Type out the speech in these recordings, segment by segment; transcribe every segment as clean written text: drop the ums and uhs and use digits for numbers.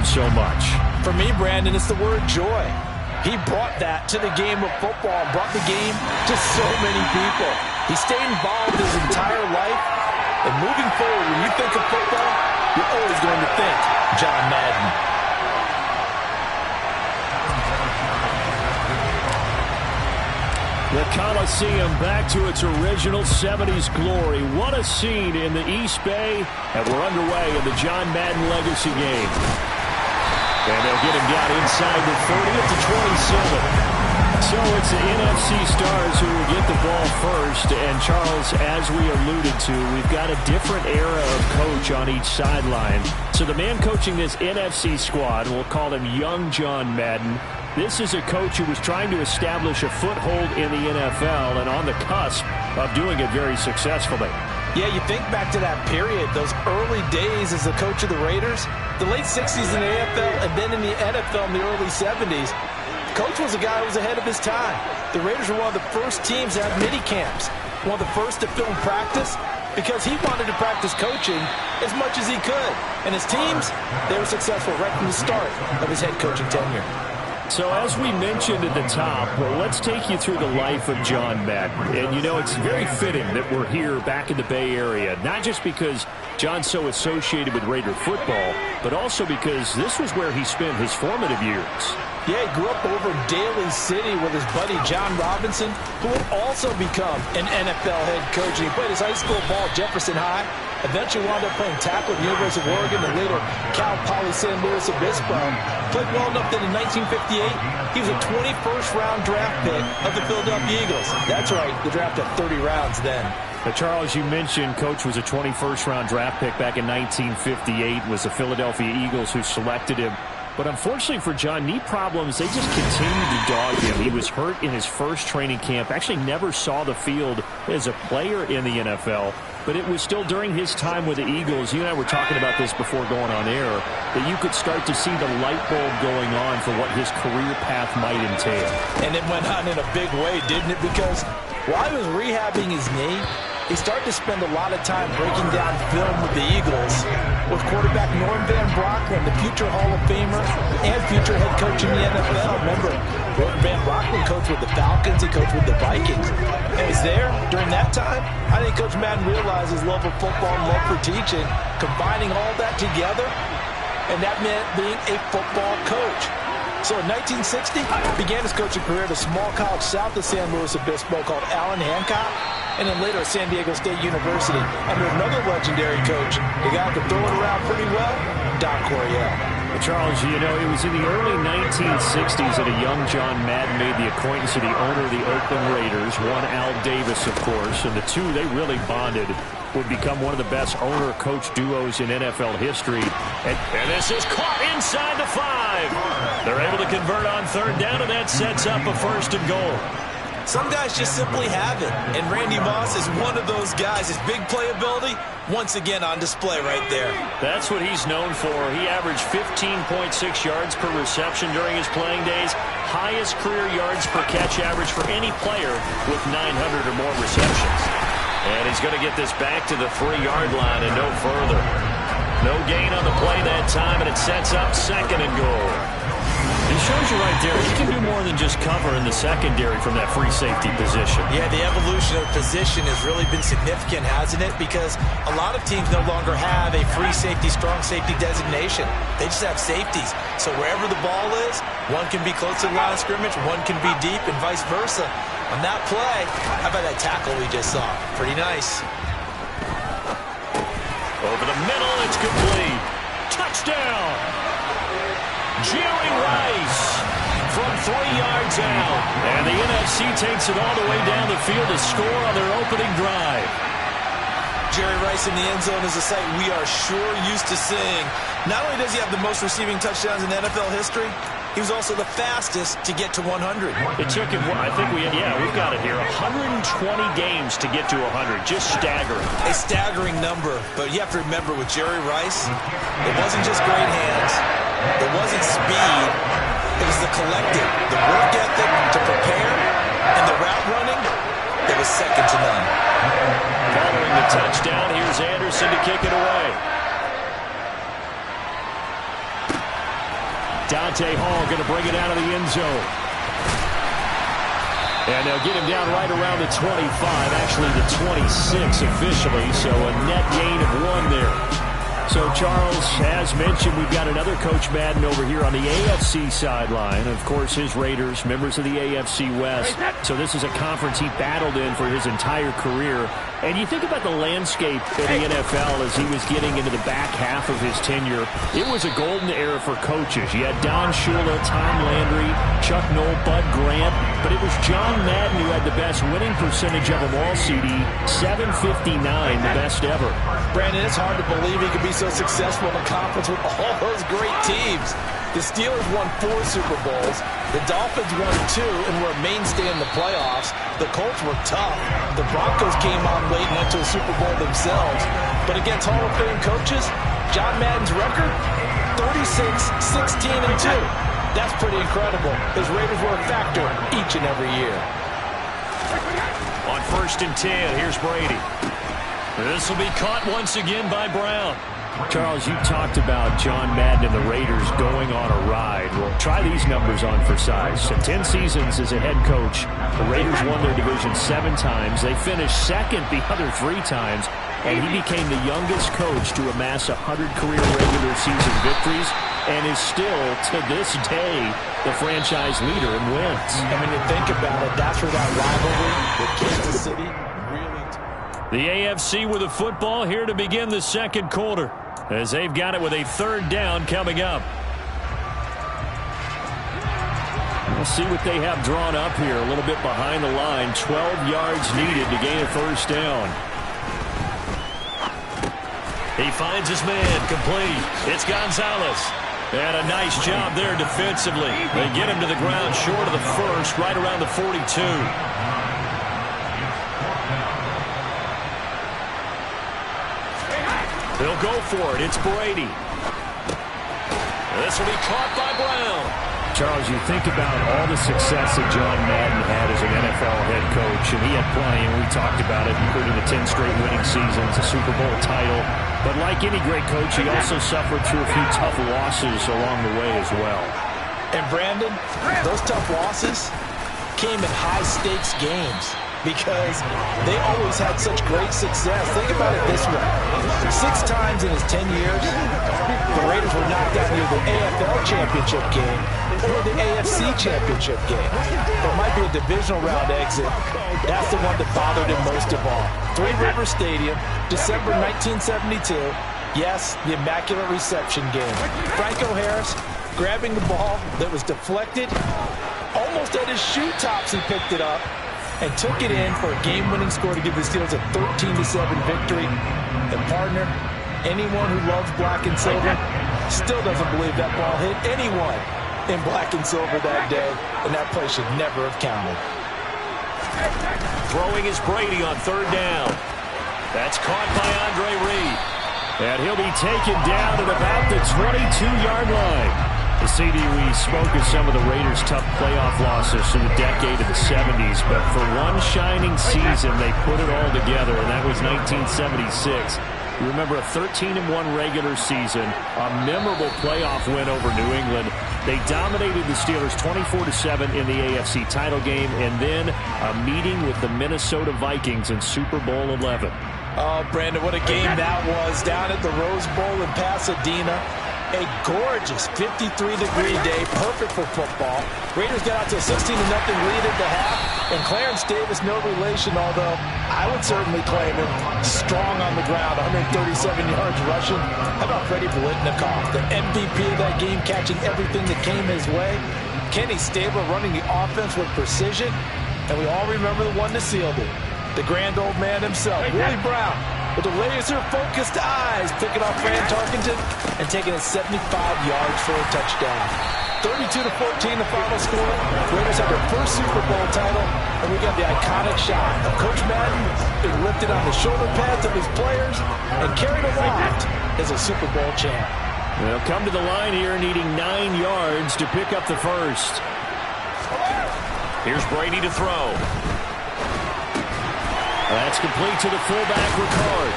so much? For me, Brandon, it's the word joy. He brought that to the game of football, brought the game to so many people. He stayed involved his entire life. And moving forward, when you think of football, you're always going to think John Madden. The Coliseum back to its original 70s glory. What a scene in the East Bay. And we're underway in the John Madden Legacy game. And they'll get him down inside the 30 to 27. So it's the NFC stars who will get the ball first. And Charles, as we alluded to, we've got a different era of coach on each sideline. So the man coaching this NFC squad, we'll call him Young John Madden. This is a coach who was trying to establish a foothold in the NFL and on the cusp of doing it very successfully. Yeah, you think back to that period, those early days as the coach of the Raiders, the late 60s in the AFL and then in the NFL in the early 70s. The coach was a guy who was ahead of his time. The Raiders were one of the first teams to have mini camps, one of the first to film practice, because he wanted to practice coaching as much as he could. And his teams, they were successful right from the start of his head coaching tenure. So as we mentioned at the top, well, let's take you through the life of John Madden. And, you know, it's very fitting that we're here back in the Bay Area, not just because John's so associated with Raider football, but also because this was where he spent his formative years. Yeah, he grew up over in Daly City with his buddy John Robinson, who would also become an NFL head coach. And he played his high school ball at Jefferson High, eventually wound up playing tackle at the University of Oregon, and later Cal Poly San Luis Obispo. Played well enough that in 1958, he was a 21st round draft pick of the Philadelphia Eagles. That's right, the draft had 30 rounds then. Now, Charles, you mentioned Coach was a 21st round draft pick back in 1958. Was the Philadelphia Eagles who selected him. But unfortunately for John, knee problems, they just continued to dog him. He was hurt in his first training camp, actually never saw the field as a player in the NFL. But it was still during his time with the Eagles, you and I were talking about this before going on air, that you could start to see the light bulb going on for what his career path might entail. And it went on in a big way, didn't it? Because while he was rehabbing his knee, he started to spend a lot of time breaking down film with the Eagles, with quarterback Norm Van Brocklin, the future Hall of Famer and future head coach in the NFL. Remember, Norm Van Brocklin coached with the Falcons, he coached with the Vikings. And he's there during that time. I think Coach Madden realized his love of football and love for teaching, combining all that together, and that meant being a football coach. So in 1960, he began his coaching career at a small college south of San Luis Obispo called Allen Hancock, and then later at San Diego State University under another legendary coach, the guy who could throw it around pretty well, Don Coryell. Well, Charles, you know, it was in the early 1960s that a young John Madden made the acquaintance of the owner of the Oakland Raiders, one Al Davis, of course, and the two, they really bonded, would become one of the best owner-coach duos in NFL history. And this is caught inside the 5. They're able to convert on third down, and that sets up a 1st and goal. Some guys just simply have it, and Randy Moss is one of those guys. His big playability, once again on display right there. That's what he's known for. He averaged 15.6 yards per reception during his playing days, highest career yards per catch average for any player with 900 or more receptions. And he's going to get this back to the 3-yard line and no further. No gain on the play that time, and it sets up 2nd and goal. He shows you right there, he can do more than just cover in the secondary from that free safety position. Yeah, the evolution of position has really been significant, hasn't it? Because a lot of teams no longer have a free safety, strong safety designation. They just have safeties. So wherever the ball is, one can be close to the line of scrimmage, one can be deep, and vice versa. On that play, how about that tackle we just saw? Pretty nice. Over the middle, it's complete. Touchdown! Jerry Rice from 3 yards out. And the NFC takes it all the way down the field to score on their opening drive. Jerry Rice in the end zone is a sight we are sure used to seeing. Not only does he have the most receiving touchdowns in NFL history, he was also the fastest to get to 100. It took him, I think we've got it here, 120 games to get to 100. Just staggering. A staggering number, but you have to remember with Jerry Rice, it wasn't just great hands. It wasn't speed. It was the collective, the work ethic to prepare, and the route running, it was second to none. Following the touchdown, here's Anderson to kick it away. Dante Hall going to bring it out of the end zone. And they'll get him down right around the 25, actually the 26 officially, so a net gain of 1 there. So, Charles, as mentioned, we've got another Coach Madden over here on the AFC sideline. Of course, his Raiders, members of the AFC West. So this is a conference he battled in for his entire career. And you think about the landscape of the NFL as he was getting into the back half of his tenure. It was a golden era for coaches. You had Don Shula, Tom Landry, Chuck Noll, Bud Grant. But it was John Madden who had the best winning percentage of them all, CD. 759, the best ever. Brandon, it's hard to believe he could be so successful in a conference with all those great teams. The Steelers won 4 Super Bowls. The Dolphins won 2 and were a mainstay in the playoffs. The Colts were tough. The Broncos came on late and went to a Super Bowl themselves. But against Hall of Fame coaches, John Madden's record, 36, 16, and 2. That's pretty incredible. His Raiders were a factor each and every year. On 1st and 10, here's Brady. This will be caught once again by Brown. Charles, you talked about John Madden and the Raiders going on a ride. Well, try these numbers on for size. In 10 seasons as a head coach, the Raiders won their division 7 times. They finished second the other 3 times, and he became the youngest coach to amass 100 career regular season victories and is still, to this day, the franchise leader in wins. And when you think about it, that's where that rivalry with Kansas City really... The AFC with a football here to begin the second quarter, as they've got it with a 3rd down coming up. We'll see what they have drawn up here. A little bit behind the line. 12 yards needed to gain a 1st down. He finds his man, complete. It's Gonzalez. And a nice job there defensively. They get him to the ground short of the 1st, right around the 42. They'll go for it. It's Brady. This will be caught by Brown. Charles, you think about all the success that John Madden had as an NFL head coach, and he had plenty, and we talked about it, including the 10 straight winning seasons, a Super Bowl title. But like any great coach, he also suffered through a few tough losses along the way as well. And Brandon, those tough losses came in high-stakes games because they always had such great success. Think about it this way. 6 times in his 10 years, the Raiders were knocked out near the AFL championship game or the AFC championship game. It might be a divisional round exit. That's the one that bothered him most of all. 3 River Stadium, December 1972. Yes, the Immaculate Reception game. Franco Harris grabbing the ball that was deflected. Almost at his shoe tops, he picked it up and took it in for a game-winning score to give the Steelers a 13-7 victory. And partner, anyone who loves black and silver still doesn't believe that ball hit anyone in black and silver that day, and that play should never have counted. Throwing is Brady on 3rd down. That's caught by Andre Reed. And he'll be taken down at about the 22-yard line. The CD, we spoke of some of the Raiders' tough playoff losses through the decade of the 70s, but for one shining season, they put it all together, and that was 1976. You remember a 13-1 regular season, a memorable playoff win over New England. They dominated the Steelers 24-7 in the AFC title game, and then a meeting with the Minnesota Vikings in Super Bowl 11. Oh, Brandon, what a game that was down at the Rose Bowl in Pasadena. A gorgeous 53-degree day, perfect for football. Raiders got out to a 16-0 lead at the half, and Clarence Davis, no relation, although I would certainly claim him strong on the ground, 137 yards rushing. How about Freddie Blitnikoff, the MVP of that game, catching everything that came his way? Kenny Stabler running the offense with precision, and we all remember the one that sealed it, the grand old man himself, Willie Brown, with the laser-focused eyes, picking off Fran Tarkenton and taking it 75 yards for a touchdown. 32-14, the final score. Raiders have their first Super Bowl title, and we got the iconic shot of Coach Madden being lifted on the shoulder pads of his players and carried aloft as a Super Bowl champ. They'll come to the line here, needing 9 yards to pick up the first. Here's Brady to throw. That's complete to the fullback, Ricard.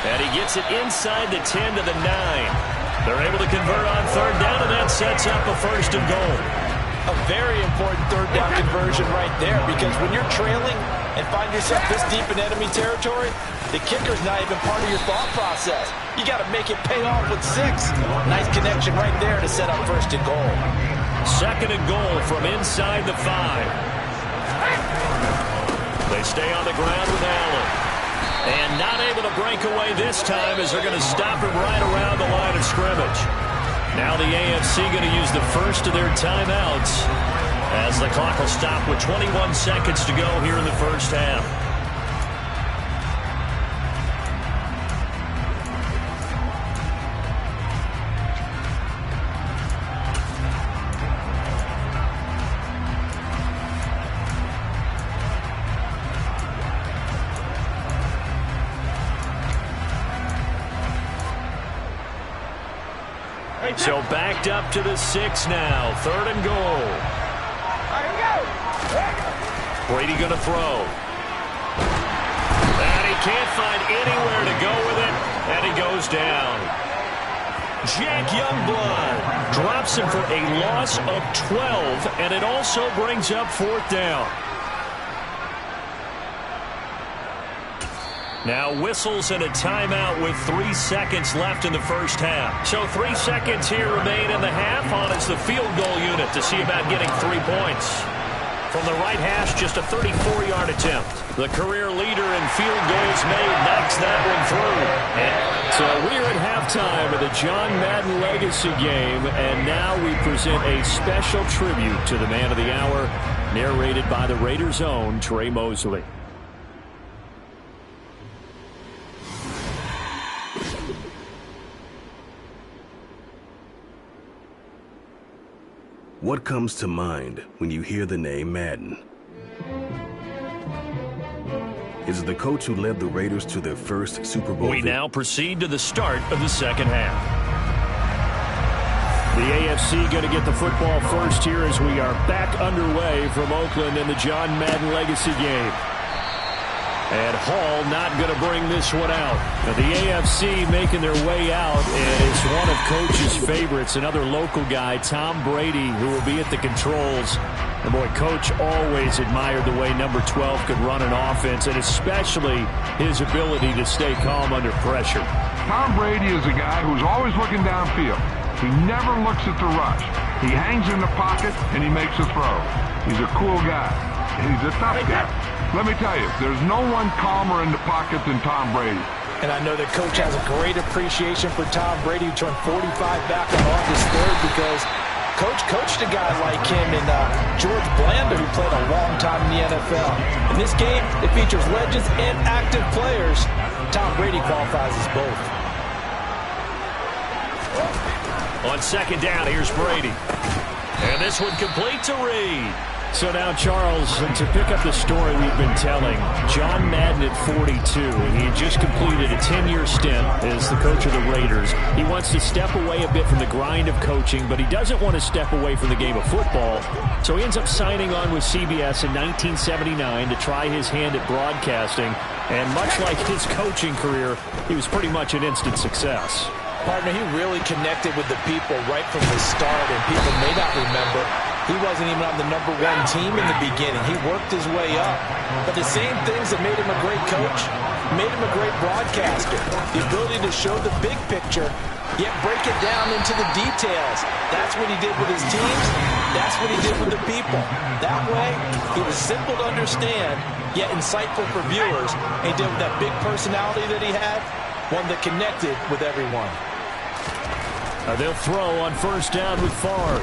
And he gets it inside the 10 to the 9. They're able to convert on third down, and that sets up a 1st and goal. A very important third down conversion right there, because when you're trailing and find yourself this deep in enemy territory, the kicker's not even part of your thought process. You got to make it pay off with 6. Nice connection right there to set up 1st and goal. 2nd and goal from inside the 5. They stay on the ground with Allen. And not able to break away this time as they're going to stop him right around the line of scrimmage. Now the AFC going to use the first of their timeouts as the clock will stop with 21 seconds to go here in the first half. So backed up to the 6 now. 3rd and goal. Brady going to throw. And he can't find anywhere to go with it. And he goes down. Jack Youngblood drops him for a loss of 12. And it also brings up 4th down. Now whistles and a timeout with 3 seconds left in the first half. So 3 seconds here remain in the half. On is the field goal unit to see about getting 3 points. From the right hash, just a 34-yard attempt. The career leader in field goals made knocks that one through. So we're at halftime of the John Madden Legacy game, and now we present a special tribute to the man of the hour, narrated by the Raiders' own Trey Mosley. What comes to mind when you hear the name Madden? Is it the coach who led the Raiders to their first Super Bowl? We now proceed to the start of the second half. The AFC going to get the football first here as we are back underway from Oakland in the John Madden Legacy game. And Hall not going to bring this one out. Now the AFC making their way out, and it's one of Coach's favorites, another local guy, Tom Brady, who will be at the controls. And boy, Coach always admired the way number 12 could run an offense, and especially his ability to stay calm under pressure. Tom Brady is a guy who's always looking downfield. He never looks at the rush. He hangs in the pocket, and he makes a throw. He's a cool guy. He's a tough guy. Let me tell you, there's no one calmer in the pocket than Tom Brady. And I know that Coach has a great appreciation for Tom Brady, who turned 45 back on August 3rd, because Coach coached a guy like him and George Blanda, who played a long time in the NFL. In this game, it features legends and active players. Tom Brady qualifies as both. On 2nd down, here's Brady. And this one complete to Reed. So now, Charles, to pick up the story we've been telling, John Madden at 42, and he had just completed a 10-year stint as the coach of the Raiders. He wants to step away a bit from the grind of coaching, but he doesn't want to step away from the game of football. So he ends up signing on with CBS in 1979 to try his hand at broadcasting. And much like his coaching career, he was pretty much an instant success. Partner, he really connected with the people right from the start, and people may not remember, he wasn't even on the number 1 team in the beginning. He worked his way up. But the same things that made him a great coach made him a great broadcaster. The ability to show the big picture, yet break it down into the details. That's what he did with his teams. That's what he did with the people. That way, he was simple to understand, yet insightful for viewers. And he did with that big personality that he had, one that connected with everyone. They'll throw on 1st down with Favre.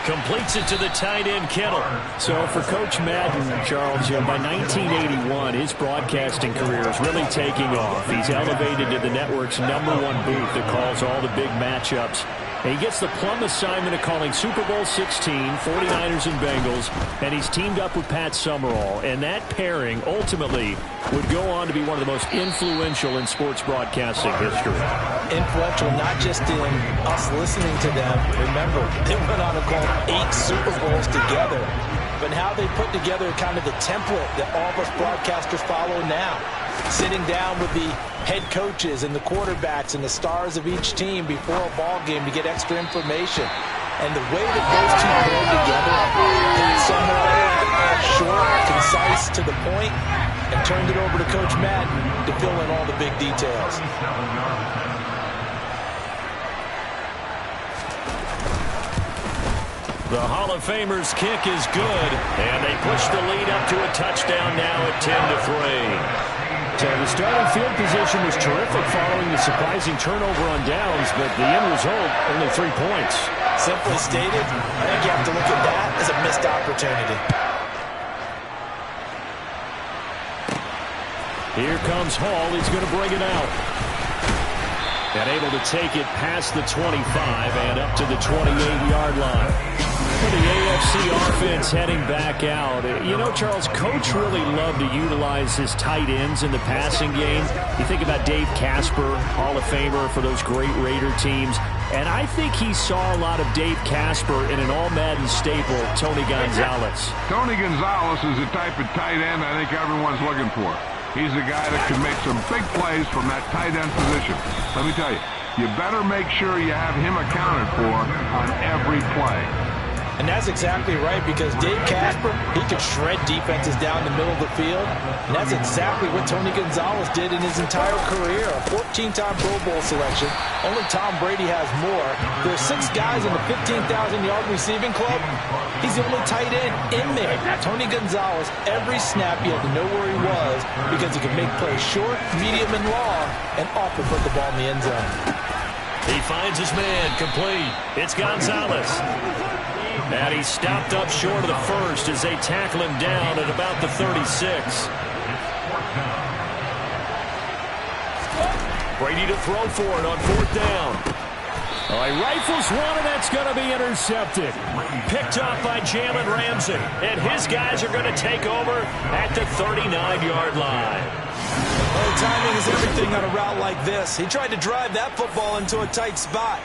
Completes it to the tight end, Kittle. So for Coach Madden, Charles, by 1981, his broadcasting career is really taking off. He's elevated to the network's number 1 booth that calls all the big matchups. And he gets the plum assignment of calling Super Bowl 16, 49ers and Bengals, and he's teamed up with Pat Summerall. And that pairing ultimately would go on to be one of the most influential in sports broadcasting history. Influential not just in us listening to them. Remember, they went on to call 8 Super Bowls together. But how they put together kind of the template that all of us broadcasters follow now. Sitting down with the head coaches and the quarterbacks and the stars of each team before a ball game to get extra information. And the way that those two played together, got somewhat short, concise, to the point, and turned it over to Coach Madden to fill in all the big details. The Hall of Famer's kick is good, and they push the lead up to a touchdown now at 10-3. So the starting field position was terrific following the surprising turnover on downs, but the end result, only 3 points. Simply stated, I think you have to look at that as a missed opportunity. Here comes Hall. He's going to bring it out. And able to take it past the 25 and up to the 28-yard line. For the AFC offense heading back out. You know, Charles, Coach really loved to utilize his tight ends in the passing game. You think about Dave Casper, Hall of Famer for those great Raider teams. And I think he saw a lot of Dave Casper in an all-Madden staple, Tony Gonzalez. Tony Gonzalez is the type of tight end I think everyone's looking for. He's a guy that can make some big plays from that tight end position. Let me tell you, you better make sure you have him accounted for on every play. And that's exactly right, because Dave Casper, he could shred defenses down the middle of the field. And that's exactly what Tony Gonzalez did in his entire career. A 14-time Pro Bowl selection. Only Tom Brady has more. There are 6 guys in the 15,000-yard receiving club. He's the only tight end in there. Tony Gonzalez, every snap you had to know where he was, because he could make plays short, medium, and long, and often put the ball in the end zone. He finds his man, complete. It's Gonzalez. And he's stopped up short of the first as they tackle him down at about the 36. Brady to throw for it on 4th down. Oh, he rifles one, and that's going to be intercepted. Picked off by Jalen Ramsey. And his guys are going to take over at the 39-yard line. Well, timing is everything on a route like this. He tried to drive that football into a tight spot.